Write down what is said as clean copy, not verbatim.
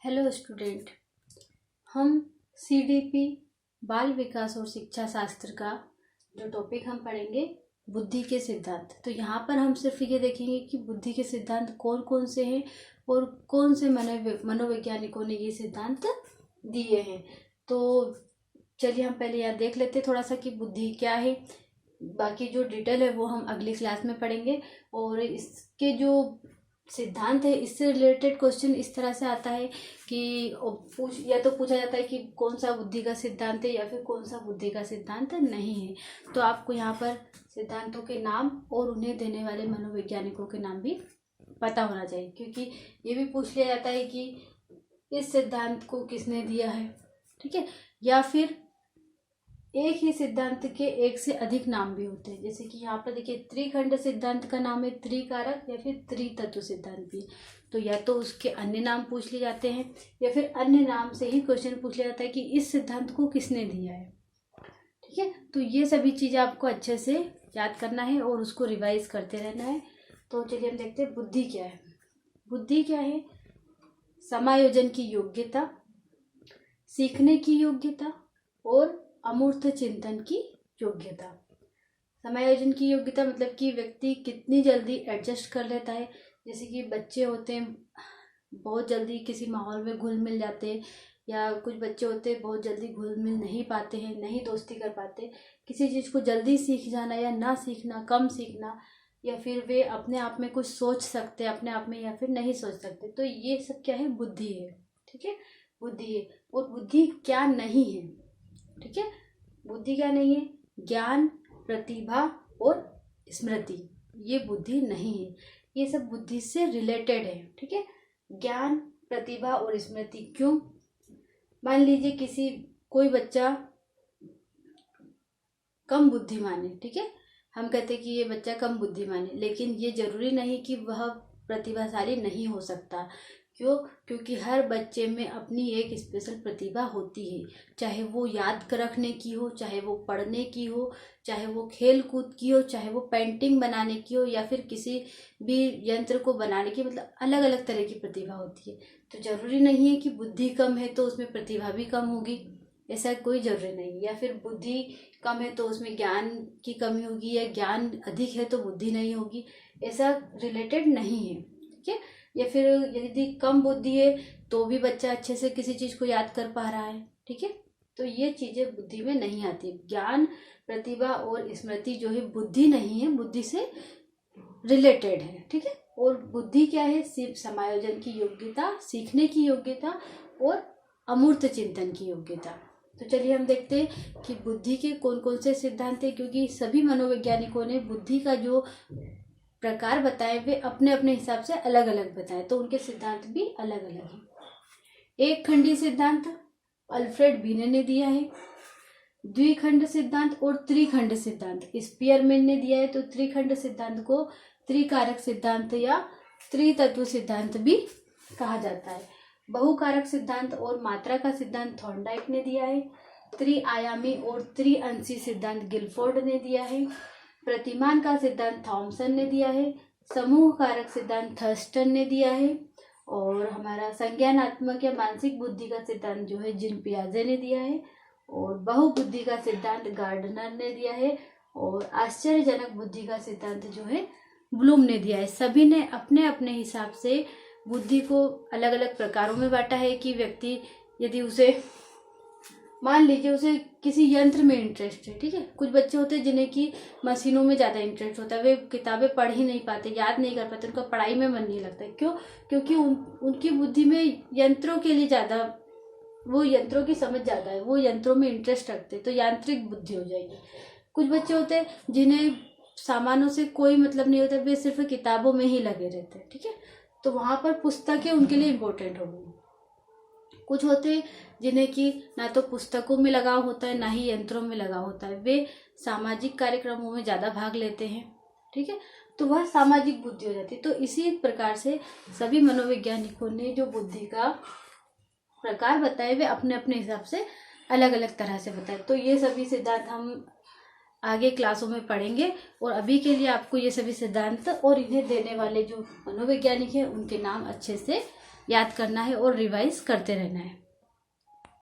Hello student, हम CDP बाल विकास और शिक्षा शास्त्र का जो टॉपिक हम पढ़ेंगे बुद्धि के सिद्धांत। तो यहाँ पर हम सिर्फ ये देखेंगे कि बुद्धि के सिद्धांत कौन कौन से हैं और कौन से मनोवैज्ञानिकों ने ये सिद्धांत दिए हैं। तो चलिए हम पहले यहाँ देख लेते हैं थोड़ा सा कि बुद्धि क्या है। बाकी जो डिटेल है वो हम अगली क्लास में पढ़ेंगे। और इसके जो सिद्धांत है इससे रिलेटेड क्वेश्चन इस तरह से आता है कि पूछा जाता है कि कौन सा बुद्धि का सिद्धांत है या फिर कौन सा बुद्धि का सिद्धांत नहीं है। तो आपको यहाँ पर सिद्धांतों के नाम और उन्हें देने वाले मनोवैज्ञानिकों के नाम भी पता होना चाहिए, क्योंकि ये भी पूछ लिया जाता है कि इस सिद्धांत को किसने दिया है, ठीक है। या फिर एक ही सिद्धांत के एक से अधिक नाम भी होते हैं, जैसे कि यहाँ पर देखिए त्रिखंड सिद्धांत का नाम है त्रिकारक या फिर त्रितत्व सिद्धांत भी। तो या तो उसके अन्य नाम पूछ लिए जाते हैं या फिर अन्य नाम से ही क्वेश्चन पूछ लिया जाता है कि इस सिद्धांत को किसने दिया है, ठीक है। तो ये सभी चीज़ें आपको अच्छे से याद करना है और उसको रिवाइज करते रहना है। तो चलिए हम देखते हैं बुद्धि क्या है। बुद्धि क्या है? समायोजन की योग्यता, सीखने की योग्यता और अमूर्त चिंतन की योग्यता। समायोजन की योग्यता मतलब कि व्यक्ति कितनी जल्दी एडजस्ट कर लेता है। जैसे कि बच्चे होते हैं बहुत जल्दी किसी माहौल में घुल मिल जाते हैं, या कुछ बच्चे होते हैं बहुत जल्दी घुल मिल नहीं पाते हैं, नहीं दोस्ती कर पाते। किसी चीज़ को जल्दी सीख जाना या ना सीखना, कम सीखना, या फिर वे अपने आप में कुछ सोच सकते अपने आप में या फिर नहीं सोच सकते। तो ये सब क्या है? बुद्धि है, ठीक है। बुद्धि है। और बुद्धि क्या नहीं है, ठीक है। बुद्धि क्या नहीं है? ज्ञान, प्रतिभा और स्मृति, ये बुद्धि नहीं है। ये सब बुद्धि से रिलेटेड है, ठीक है। ज्ञान, प्रतिभा और स्मृति क्यों? मान लीजिए कोई बच्चा कम बुद्धिमान है, ठीक है। हम कहते हैं कि ये बच्चा कम बुद्धिमान है, लेकिन ये जरूरी नहीं कि वह प्रतिभाशाली नहीं हो सकता। क्यों? क्योंकि हर बच्चे में अपनी एक स्पेशल प्रतिभा होती है, चाहे वो याद रखने की हो, चाहे वो पढ़ने की हो, चाहे वो खेल कूद की हो, चाहे वो पेंटिंग बनाने की हो, या फिर किसी भी यंत्र को बनाने की, मतलब अलग अलग तरह की प्रतिभा होती है। तो जरूरी नहीं है कि बुद्धि कम है तो उसमें प्रतिभा भी कम होगी, ऐसा कोई जरूरी नहीं। या फिर बुद्धि कम है तो उसमें ज्ञान की कमी होगी, या ज्ञान अधिक है तो बुद्धि नहीं होगी, ऐसा रिलेटेड नहीं है, ठीक है। या फिर यदि कम बुद्धि है तो भी बच्चा अच्छे से किसी चीज़ को याद कर पा रहा है, ठीक है। तो ये चीज़ें बुद्धि में नहीं आती। ज्ञान, प्रतिभा और स्मृति जो है बुद्धि नहीं है, बुद्धि से रिलेटेड है, ठीक है। और बुद्धि क्या है? सिर्फ समायोजन की योग्यता, सीखने की योग्यता और अमूर्त चिंतन की योग्यता। तो चलिए हम देखते हैं कि बुद्धि के कौन कौन से सिद्धांत हैं, क्योंकि सभी मनोवैज्ञानिकों ने बुद्धि का जो प्रकार बताए वे अपने अपने हिसाब से अलग अलग बताए, तो उनके सिद्धांत भी अलग अलग हैं। एक खंडी सिद्धांत अल्फ्रेड बीने ने दिया है, द्विखंड सिद्धांत और त्रिखंड सिद्धांत स्पीयरमैन ने दिया है। तो त्रिखंड सिद्धांत को त्रिकारक सिद्धांत या त्रितत्व सिद्धांत भी कहा जाता है। बहुकारक सिद्धांत और मात्रा का सिद्धांत थॉर्नडाइक ने दिया है। त्रिआयामी और त्रिअंशी सिद्धांत गिलफोर्ड ने दिया है। प्रतिमान का सिद्धांत थॉमसन ने दिया है। समूह कारक सिद्धांत थर्स्टन ने दिया है। और हमारा संज्ञानात्मक या मानसिक बुद्धि का सिद्धांत जो है जीन पियाजे ने दिया है। और बहुबुद्धि का सिद्धांत गार्डनर ने दिया है। और आश्चर्यजनक बुद्धि का सिद्धांत जो है ब्लूम ने दिया है। सभी ने अपने अपने हिसाब से बुद्धि को अलग अलग प्रकारों में बांटा है कि व्यक्ति यदि उसे मान लीजिए उसे किसी यंत्र में इंटरेस्ट है, ठीक है। कुछ बच्चे होते हैं जिन्हें कि मशीनों में ज़्यादा इंटरेस्ट होता है, वे किताबें पढ़ ही नहीं पाते, याद नहीं कर पाते, उनका पढ़ाई में मन नहीं लगता है। क्यों? क्योंकि उनकी बुद्धि में यंत्रों के लिए ज़्यादा, वो यंत्रों की समझ ज़्यादा है, वो यंत्रों में इंटरेस्ट रखते, तो यांत्रिक बुद्धि हो जाएगी। कुछ बच्चे होते हैं जिन्हें सामानों से कोई मतलब नहीं होता, वे सिर्फ किताबों में ही लगे रहते हैं, ठीक है। तो वहाँ पर पुस्तकें उनके लिए इम्पोर्टेंट होगी। कुछ होते हैं जिन्हें कि ना तो पुस्तकों में लगाव होता है ना ही यंत्रों में लगाव होता है, वे सामाजिक कार्यक्रमों में ज़्यादा भाग लेते हैं, ठीक है। तो वह सामाजिक बुद्धि हो जाती है। तो इसी प्रकार से सभी मनोवैज्ञानिकों ने जो बुद्धि का प्रकार बताए वे अपने अपने हिसाब से अलग अलग तरह से बताए। तो ये सभी सिद्धांत हम आगे क्लासों में पढ़ेंगे। और अभी के लिए आपको ये सभी सिद्धांत और इन्हें देने वाले जो मनोवैज्ञानिक हैं उनके नाम अच्छे से याद करना है और रिवाइज करते रहना है।